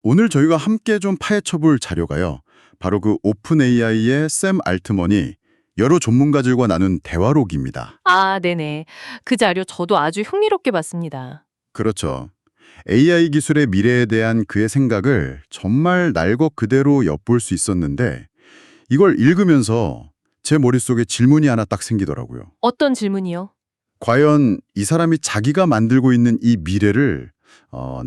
오늘 저희가 함께 좀 파헤쳐볼 자료가요. 바로 그 오픈 AI의 샘 알트먼이 여러 전문가들과 나눈 대화록입니다. 아, 네네. 그 자료 저도 아주 흥미롭게 봤습니다. 그렇죠. AI 기술의 미래에 대한 그의 생각을 정말 날 것 그대로 엿볼 수 있었는데 이걸 읽으면서 제 머릿속에 질문이 하나 딱 생기더라고요. 어떤 질문이요? 과연 이 사람이 자기가 만들고 있는 이 미래를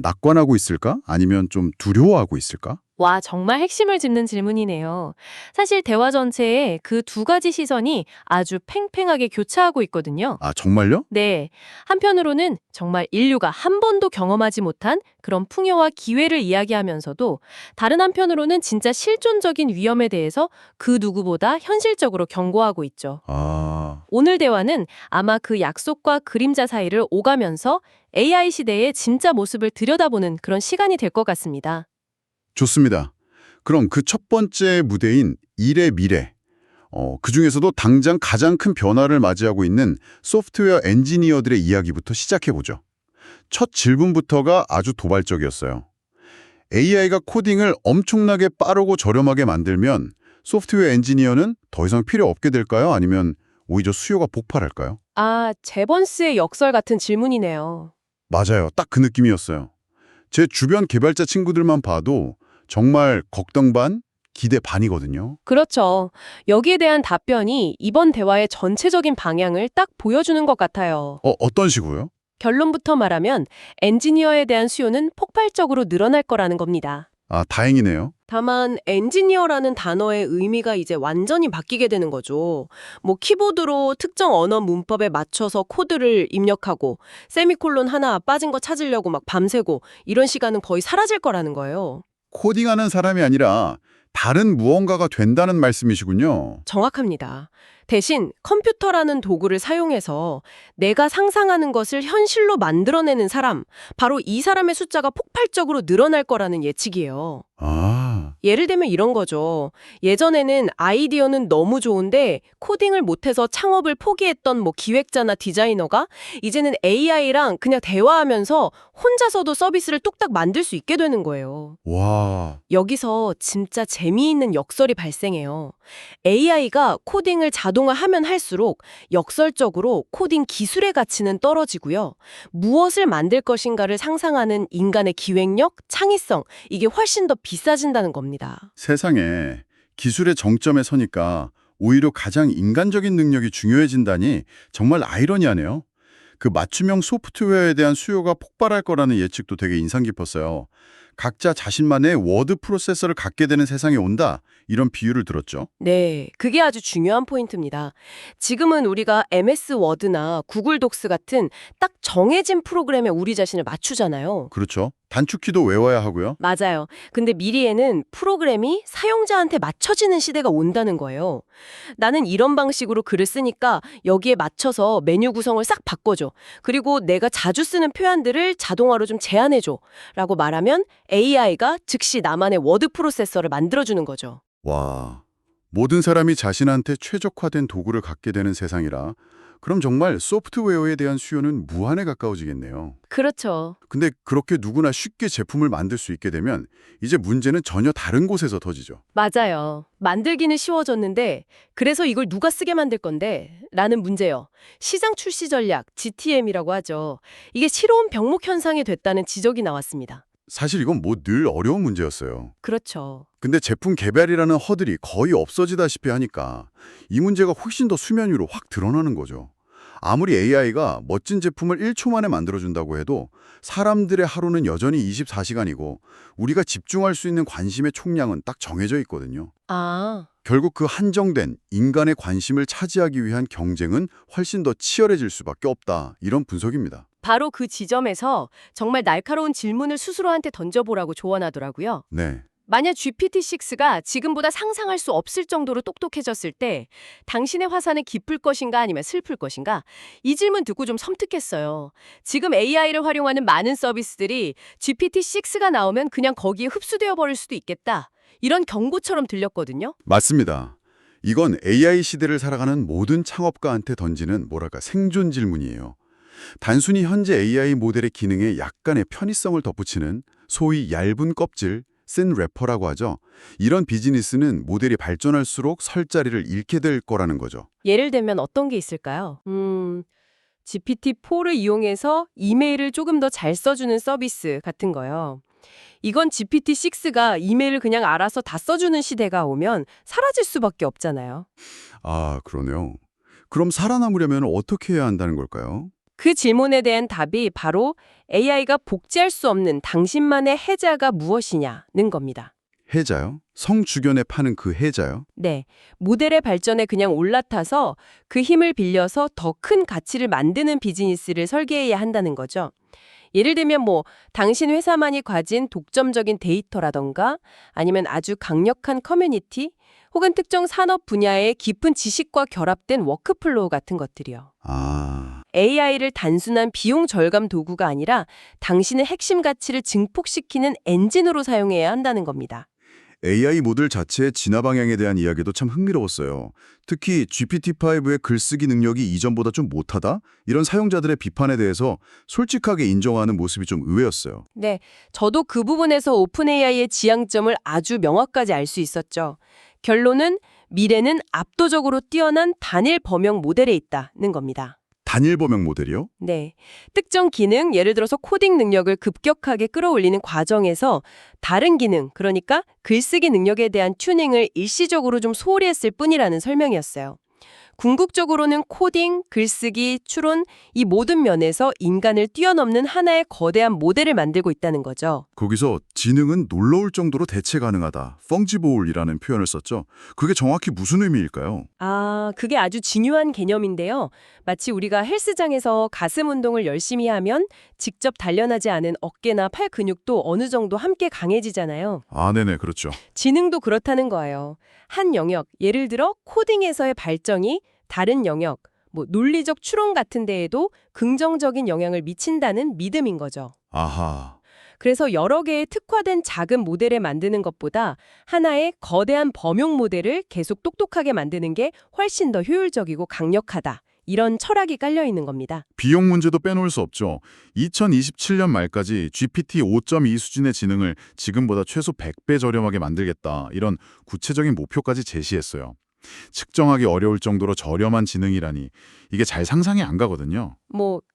낙관하고 있을까? 아니면 좀 두려워하고 있을까? 와, 정말 핵심을 짚는 질문이네요. 사실 대화 전체에 그 두 가지 시선이 아주 팽팽하게 교차하고 있거든요. 아, 정말요? 네. 한편으로는 정말 인류가 한 번도 경험하지 못한 그런 풍요와 기회를 이야기하면서도 다른 한편으로는 진짜 실존적인 위험에 대해서 그 누구보다 현실적으로 경고하고 있죠. 아, 오늘 대화는 아마 그 약속과 그림자 사이를 오가면서 AI 시대의 진짜 모습을 들여다보는 그런 시간이 될 것 같습니다. 좋습니다. 그럼 그 첫 번째 무대인 일의 미래. 그중에서도 당장 가장 큰 변화를 맞이하고 있는 소프트웨어 엔지니어들의 이야기부터 시작해보죠. 첫 질문부터가 아주 도발적이었어요. AI가 코딩을 엄청나게 빠르고 저렴하게 만들면 소프트웨어 엔지니어는 더 이상 필요 없게 될까요? 아니면 오히려 수요가 폭발할까요? 아, 제번스의 역설 같은 질문이네요. 맞아요. 딱 그 느낌이었어요. 제 주변 개발자 친구들만 봐도 정말 걱정 반, 기대 반이거든요. 그렇죠. 여기에 대한 답변이 이번 대화의 전체적인 방향을 딱 보여주는 것 같아요. 어떤 식으로요? 결론부터 말하면 엔지니어에 대한 수요는 폭발적으로 늘어날 거라는 겁니다. 아, 다행이네요. 다만 엔지니어라는 단어의 의미가 이제 완전히 바뀌게 되는 거죠. 뭐 키보드로 특정 언어 문법에 맞춰서 코드를 입력하고 세미콜론 하나 빠진 거 찾으려고 막 밤새고 이런 시간은 거의 사라질 거라는 거예요. 코딩하는 사람이 아니라 다른 무언가가 된다는 말씀이시군요. 정확합니다. 대신 컴퓨터라는 도구를 사용해서 내가 상상하는 것을 현실로 만들어내는 사람, 바로 이 사람의 숫자가 폭발적으로 늘어날 거라는 예측이에요. 아, 예를 들면 이런 거죠. 예전에는 아이디어는 너무 좋은데 코딩을 못해서 창업을 포기했던 뭐 기획자나 디자이너가 이제는 AI랑 그냥 대화하면서 혼자서도 서비스를 뚝딱 만들 수 있게 되는 거예요. 와, 여기서 진짜 재미있는 역설이 발생해요. AI가 코딩을 자동화하면 할수록 역설적으로 코딩 기술의 가치는 떨어지고요. 무엇을 만들 것인가를 상상하는 인간의 기획력, 창의성, 이게 훨씬 더 비싸진다는 겁니다. 세상에 기술의 정점에 서니까 오히려 가장 인간적인 능력이 중요해진다니 정말 아이러니하네요. 그 맞춤형 소프트웨어에 대한 수요가 폭발할 거라는 예측도 되게 인상 깊었어요. 각자 자신만의 워드 프로세서를 갖게 되는 세상이 온다. 이런 비유를 들었죠. 네, 그게 아주 중요한 포인트입니다. 지금은 우리가 MS 워드나 구글 독스 같은 딱 정해진 프로그램에 우리 자신을 맞추잖아요. 그렇죠. 단축키도 외워야 하고요. 맞아요. 근데 미래에는 프로그램이 사용자한테 맞춰지는 시대가 온다는 거예요. 나는 이런 방식으로 글을 쓰니까 여기에 맞춰서 메뉴 구성을 싹 바꿔줘. 그리고 내가 자주 쓰는 표현들을 자동화로 좀 제한해줘. 라고 말하면 AI가 즉시 나만의 워드 프로세서를 만들어주는 거죠. 와, 모든 사람이 자신한테 최적화된 도구를 갖게 되는 세상이라 그럼 정말 소프트웨어에 대한 수요는 무한에 가까워지겠네요. 그렇죠. 근데 그렇게 누구나 쉽게 제품을 만들 수 있게 되면 이제 문제는 전혀 다른 곳에서 터지죠. 맞아요. 만들기는 쉬워졌는데 그래서 이걸 누가 쓰게 만들 건데? 라는 문제요. 시장 출시 전략, GTM이라고 하죠. 이게 새로운 병목 현상이 됐다는 지적이 나왔습니다. 사실 이건 뭐 늘 어려운 문제였어요. 그렇죠. 근데 제품 개발이라는 허들이 거의 없어지다시피 하니까 이 문제가 훨씬 더 수면 위로 확 드러나는 거죠. 아무리 AI가 멋진 제품을 1초 만에 만들어준다고 해도 사람들의 하루는 여전히 24시간이고 우리가 집중할 수 있는 관심의 총량은 딱 정해져 있거든요. 아, 결국 그 한정된 인간의 관심을 차지하기 위한 경쟁은 훨씬 더 치열해질 수밖에 없다. 이런 분석입니다. 바로 그 지점에서 정말 날카로운 질문을 스스로한테 던져보라고 조언하더라고요. 네. 만약 GPT-6가 지금보다 상상할 수 없을 정도로 똑똑해졌을 때 당신의 화살은 깊을 것인가 아니면 슬플 것인가? 이 질문 듣고 좀 섬뜩했어요. 지금 AI를 활용하는 많은 서비스들이 GPT-6가 나오면 그냥 거기에 흡수되어 버릴 수도 있겠다. 이런 경고처럼 들렸거든요. 맞습니다. 이건 AI 시대를 살아가는 모든 창업가한테 던지는 뭐랄까 생존 질문이에요. 단순히 현재 AI 모델의 기능에 약간의 편의성을 덧붙이는 소위 얇은 껍질, 쓴 래퍼라고 하죠. 이런 비즈니스는 모델이 발전할수록 설 자리를 잃게 될 거라는 거죠. 예를 들면 어떤 게 있을까요? GPT-4를 이용해서 이메일을 조금 더 잘 써주는 서비스 같은 거요. 이건 GPT-6가 이메일을 그냥 알아서 다 써주는 시대가 오면 사라질 수밖에 없잖아요. 아, 그러네요. 그럼 살아남으려면 어떻게 해야 한다는 걸까요? 그 질문에 대한 답이 바로 AI가 복제할 수 없는 당신만의 해자가 무엇이냐는 겁니다. 해자요? 성 주변에 파는 그 해자요? 네, 모델의 발전에 그냥 올라타서 그 힘을 빌려서 더 큰 가치를 만드는 비즈니스를 설계해야 한다는 거죠. 예를 들면 당신 회사만이 가진 독점적인 데이터라던가 아니면 아주 강력한 커뮤니티 혹은 특정 산업 분야의 깊은 지식과 결합된 워크플로우 같은 것들이요. 아, AI를 단순한 비용 절감 도구가 아니라 당신의 핵심 가치를 증폭시키는 엔진으로 사용해야 한다는 겁니다. AI 모델 자체의 진화 방향에 대한 이야기도 참 흥미로웠어요. 특히 GPT-5의 글쓰기 능력이 이전보다 좀 못하다? 이런 사용자들의 비판에 대해서 솔직하게 인정하는 모습이 좀 의외였어요. 네, 저도 그 부분에서 오픈 AI의 지향점을 아주 명확하게 알 수 있었죠. 결론은 미래는 압도적으로 뛰어난 단일 범용 모델에 있다는 겁니다. 단일 범용 모델이요? 네. 특정 기능, 예를 들어서 코딩 능력을 급격하게 끌어올리는 과정에서 다른 기능, 그러니까 글쓰기 능력에 대한 튜닝을 일시적으로 좀 소홀히 했을 뿐이라는 설명이었어요. 궁극적으로는 코딩, 글쓰기, 추론 이 모든 면에서 인간을 뛰어넘는 하나의 거대한 모델을 만들고 있다는 거죠. 거기서 지능은 놀라울 정도로 대체 가능하다. 펑지보울이라는 표현을 썼죠. 그게 정확히 무슨 의미일까요? 그게 아주 중요한 개념인데요. 마치 우리가 헬스장에서 가슴 운동을 열심히 하면 직접 단련하지 않은 어깨나 팔 근육도 어느 정도 함께 강해지잖아요. 아, 네네, 그렇죠. 지능도 그렇다는 거예요. 한 영역, 예를 들어 코딩에서의 발전이 다른 영역, 논리적 추론 같은 데에도 긍정적인 영향을 미친다는 믿음인 거죠. 아하. 그래서 여러 개의 특화된 작은 모델을 만드는 것보다 하나의 거대한 범용 모델을 계속 똑똑하게 만드는 게 훨씬 더 효율적이고 강력하다. 이런 철학이 깔려 있는 겁니다. 비용 문제도 빼놓을 수 없죠. 2027년 말까지 GPT 5.2 수준의 지능을 지금보다 최소 100배 저렴하게 만들겠다. 이런 구체적인 목표까지 제시했어요. 측정하기 어려울 정도로 저렴한 지능이라니 이게 잘 상상이 안 가거든요.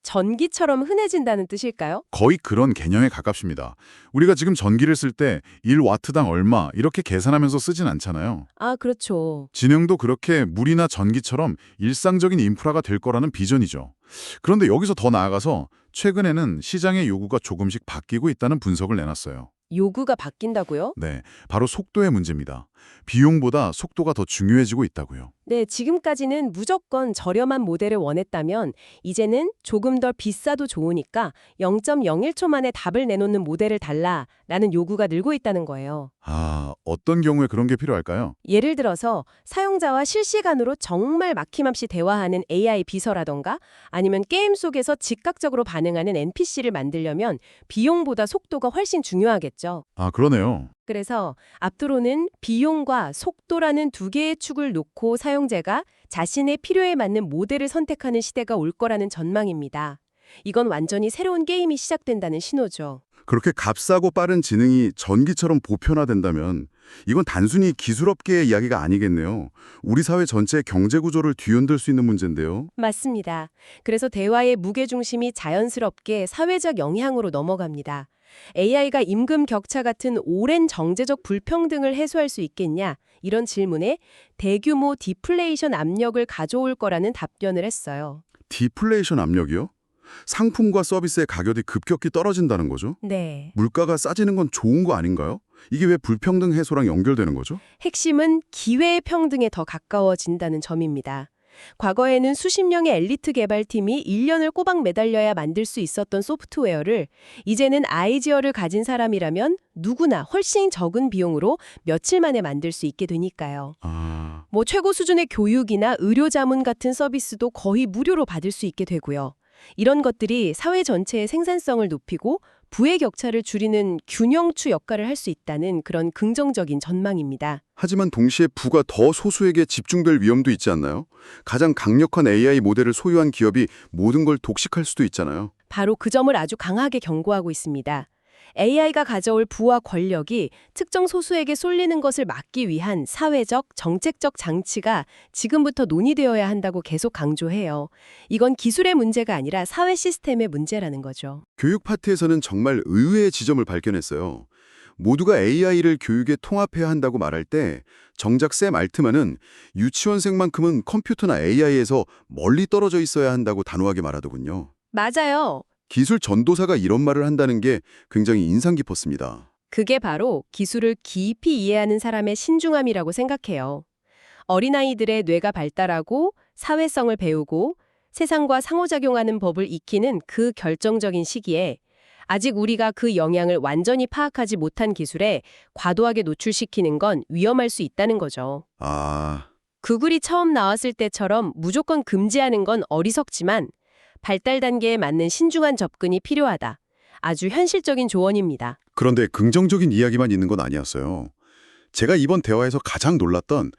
전기처럼 흔해진다는 뜻일까요? 거의 그런 개념에 가깝습니다. 우리가 지금 전기를 쓸 때 1와트당 얼마 이렇게 계산하면서 쓰진 않잖아요. 아, 그렇죠. 지능도 그렇게 물이나 전기처럼 일상적인 인프라가 될 거라는 비전이죠. 그런데 여기서 더 나아가서 최근에는 시장의 요구가 조금씩 바뀌고 있다는 분석을 내놨어요. 요구가 바뀐다고요? 네, 바로 속도의 문제입니다. 비용보다 속도가 더 중요해지고 있다고요. 네, 지금까지는 무조건 저렴한 모델을 원했다면 이제는 조금 더 비싸도 좋으니까 0.01초 만에 답을 내놓는 모델을 달라라는 요구가 늘고 있다는 거예요. 아, 어떤 경우에 그런 게 필요할까요? 예를 들어서 사용자와 실시간으로 정말 막힘없이 대화하는 AI 비서라던가 아니면 게임 속에서 즉각적으로 반응하는 NPC를 만들려면 비용보다 속도가 훨씬 중요하겠죠. 아, 그러네요. 그래서 앞으로는 비용과 속도라는 두 개의 축을 놓고 사용자가 자신의 필요에 맞는 모델을 선택하는 시대가 올 거라는 전망입니다. 이건 완전히 새로운 게임이 시작된다는 신호죠. 그렇게 값싸고 빠른 지능이 전기처럼 보편화된다면 이건 단순히 기술업계의 이야기가 아니겠네요. 우리 사회 전체의 경제 구조를 뒤흔들 수 있는 문제인데요. 맞습니다. 그래서 대화의 무게중심이 자연스럽게 사회적 영향으로 넘어갑니다. AI가 임금 격차 같은 오랜 정제적 불평등을 해소할 수 있겠냐? 이런 질문에 대규모 디플레이션 압력을 가져올 거라는 답변을 했어요. 디플레이션 압력이요? 상품과 서비스의 가격이 급격히 떨어진다는 거죠? 네. 물가가 싸지는 건 좋은 거 아닌가요? 이게 왜 불평등 해소랑 연결되는 거죠? 핵심은 기회의 평등에 더 가까워진다는 점입니다. 과거에는 수십 명의 엘리트 개발팀이 1년을 꼬박 매달려야 만들 수 있었던 소프트웨어를 이제는 아이디어를 가진 사람이라면 누구나 훨씬 적은 비용으로 며칠 만에 만들 수 있게 되니까요. 아, 최고 수준의 교육이나 의료 자문 같은 서비스도 거의 무료로 받을 수 있게 되고요. 이런 것들이 사회 전체의 생산성을 높이고 부의 격차를 줄이는 균형추 역할을 할 수 있다는 그런 긍정적인 전망입니다. 하지만 동시에 부가 더 소수에게 집중될 위험도 있지 않나요? 가장 강력한 AI 모델을 소유한 기업이 모든 걸 독식할 수도 있잖아요. 바로 그 점을 아주 강하게 경고하고 있습니다. AI가 가져올 부와 권력이 특정 소수에게 쏠리는 것을 막기 위한 사회적, 정책적 장치가 지금부터 논의되어야 한다고 계속 강조해요. 이건 기술의 문제가 아니라 사회 시스템의 문제라는 거죠. 교육 파트에서는 정말 의외의 지점을 발견했어요. 모두가 AI를 교육에 통합해야 한다고 말할 때 정작 샘 알트만은 유치원생만큼은 컴퓨터나 AI에서 멀리 떨어져 있어야 한다고 단호하게 말하더군요. 맞아요. 기술 전도사가 이런 말을 한다는 게 굉장히 인상 깊었습니다. 그게 바로 기술을 깊이 이해하는 사람의 신중함이라고 생각해요. 어린아이들의 뇌가 발달하고 사회성을 배우고 세상과 상호작용하는 법을 익히는 그 결정적인 시기에 아직 우리가 그 영향을 완전히 파악하지 못한 기술에 과도하게 노출시키는 건 위험할 수 있다는 거죠. 아, 구글이 처음 나왔을 때처럼 무조건 금지하는 건 어리석지만 발달 단계에 맞는 신중한 접근이 필요하다. 아주 현실적인 조언입니다. 그런데 긍정적인 이야기만 있는 건 아니었어요. 제가 이번 대화에서 가장 놀랐던,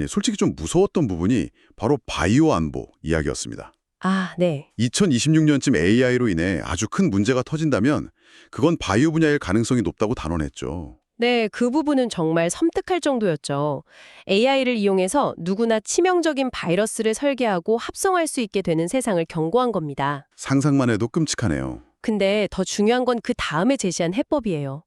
솔직히 좀 무서웠던 부분이 바로 바이오 안보 이야기였습니다. 아, 네. 2026년쯤 AI로 인해 아주 큰 문제가 터진다면 그건 바이오 분야일 가능성이 높다고 단언했죠. 네, 그 부분은 정말 섬뜩할 정도였죠. AI를 이용해서 누구나 치명적인 바이러스를 설계하고 합성할 수 있게 되는 세상을 경고한 겁니다. 상상만 해도 끔찍하네요. 근데 더 중요한 건 그 다음에 제시한 해법이에요.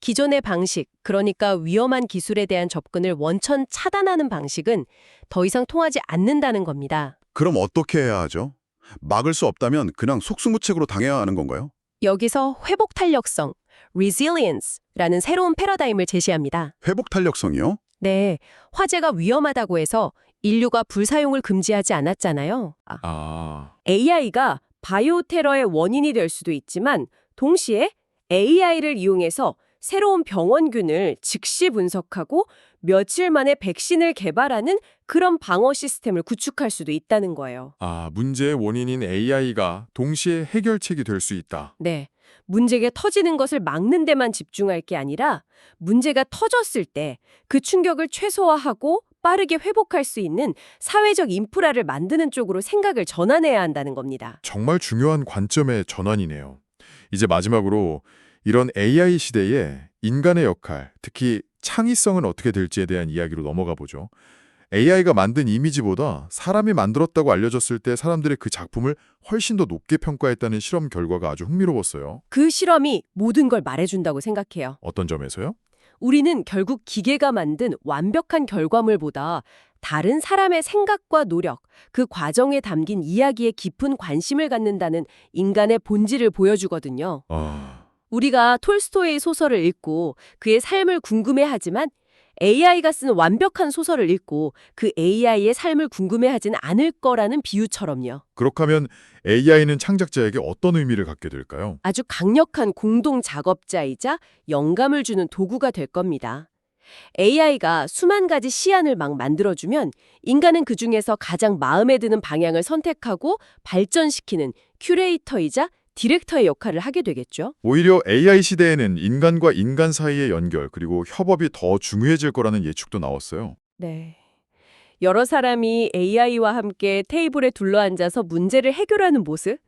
기존의 방식, 그러니까 위험한 기술에 대한 접근을 원천 차단하는 방식은 더 이상 통하지 않는다는 겁니다. 그럼 어떻게 해야 하죠? 막을 수 없다면 그냥 속수무책으로 당해야 하는 건가요? 여기서 회복 탄력성, resilience라는 새로운 패러다임을 제시합니다. 회복 탄력성이요? 네, 화재가 위험하다고 해서 인류가 불사용을 금지하지 않았잖아요. AI가 바이오 테러의 원인이 될 수도 있지만 동시에 AI를 이용해서 새로운 병원균을 즉시 분석하고 며칠 만에 백신을 개발하는 그런 방어 시스템을 구축할 수도 있다는 거예요. 문제의 원인인 AI가 동시에 해결책이 될 수 있다. 네, 문제가 터지는 것을 막는 데만 집중할 게 아니라 문제가 터졌을 때 그 충격을 최소화하고 빠르게 회복할 수 있는 사회적 인프라를 만드는 쪽으로 생각을 전환해야 한다는 겁니다. 정말 중요한 관점의 전환이네요. 이제 마지막으로 이런 AI 시대에 인간의 역할, 특히 창의성은 어떻게 될지에 대한 이야기로 넘어가 보죠. AI가 만든 이미지보다 사람이 만들었다고 알려졌을 때 사람들의 그 작품을 훨씬 더 높게 평가했다는 실험 결과가 아주 흥미로웠어요. 그 실험이 모든 걸 말해준다고 생각해요. 어떤 점에서요? 우리는 결국 기계가 만든 완벽한 결과물보다 다른 사람의 생각과 노력, 그 과정에 담긴 이야기에 깊은 관심을 갖는다는 인간의 본질을 보여주거든요. 우리가 톨스토이의 소설을 읽고 그의 삶을 궁금해하지만 AI가 쓴 완벽한 소설을 읽고 그 AI의 삶을 궁금해하진 않을 거라는 비유처럼요. 그렇게 하면 AI는 창작자에게 어떤 의미를 갖게 될까요? 아주 강력한 공동 작업자이자 영감을 주는 도구가 될 겁니다. AI가 수만 가지 시안을 막 만들어주면 인간은 그중에서 가장 마음에 드는 방향을 선택하고 발전시키는 큐레이터이자 디렉터의 역할을 하게 되겠죠. 오히려 AI 시대에는 인간과 인간 사이의 연결 그리고 협업이 더 중요해질 거라는 예측도 나왔어요. 네. 여러 사람이 AI와 함께 테이블에 둘러앉아서 문제를 해결하는 모습?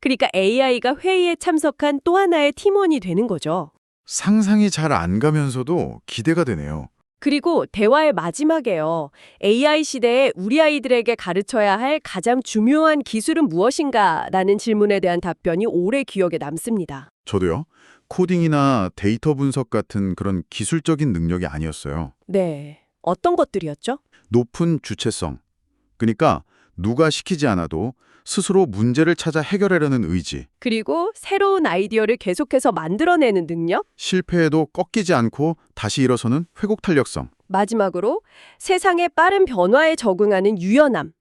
그러니까 AI가 회의에 참석한 또 하나의 팀원이 되는 거죠. 상상이 잘 안 가면서도 기대가 되네요. 그리고 대화의 마지막에요. AI 시대에 우리 아이들에게 가르쳐야 할 가장 중요한 기술은 무엇인가? 라는 질문에 대한 답변이 오래 기억에 남습니다. 저도요. 코딩이나 데이터 분석 같은 그런 기술적인 능력이 아니었어요. 네. 어떤 것들이었죠? 높은 주체성. 그러니까 누가 시키지 않아도 스스로 문제를 찾아 해결하려는 의지. 그리고 새로운 아이디어를 계속해서 만들어내는 능력? 실패해도 꺾이지 않고 다시 일어서는 회복 탄력성. 마지막으로 세상의 빠른 변화에 적응하는 유연함.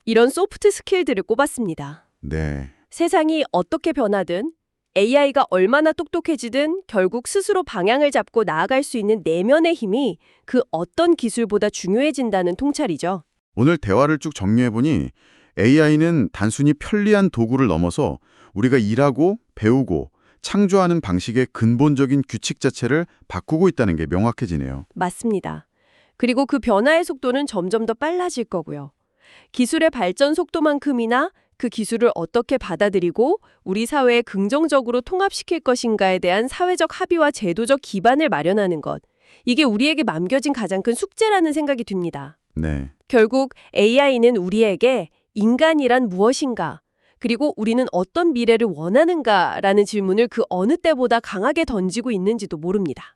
이런 소프트 스킬들을 꼽았습니다. 네. 세상이 어떻게 변하든 AI가 얼마나 똑똑해지든 결국 스스로 방향을 잡고 나아갈 수 있는 내면의 힘이 그 어떤 기술보다 중요해진다는 통찰이죠. 오늘 대화를 쭉 정리해보니 AI는 단순히 편리한 도구를 넘어서 우리가 일하고 배우고 창조하는 방식의 근본적인 규칙 자체를 바꾸고 있다는 게 명확해지네요. 맞습니다. 그리고 그 변화의 속도는 점점 더 빨라질 거고요. 기술의 발전 속도만큼이나 그 기술을 어떻게 받아들이고 우리 사회에 긍정적으로 통합시킬 것인가에 대한 사회적 합의와 제도적 기반을 마련하는 것. 이게 우리에게 남겨진 가장 큰 숙제라는 생각이 듭니다. 네. 결국 AI는 우리에게 인간이란 무엇인가, 그리고 우리는 어떤 미래를 원하는가라는 질문을 그 어느 때보다 강하게 던지고 있는지도 모릅니다.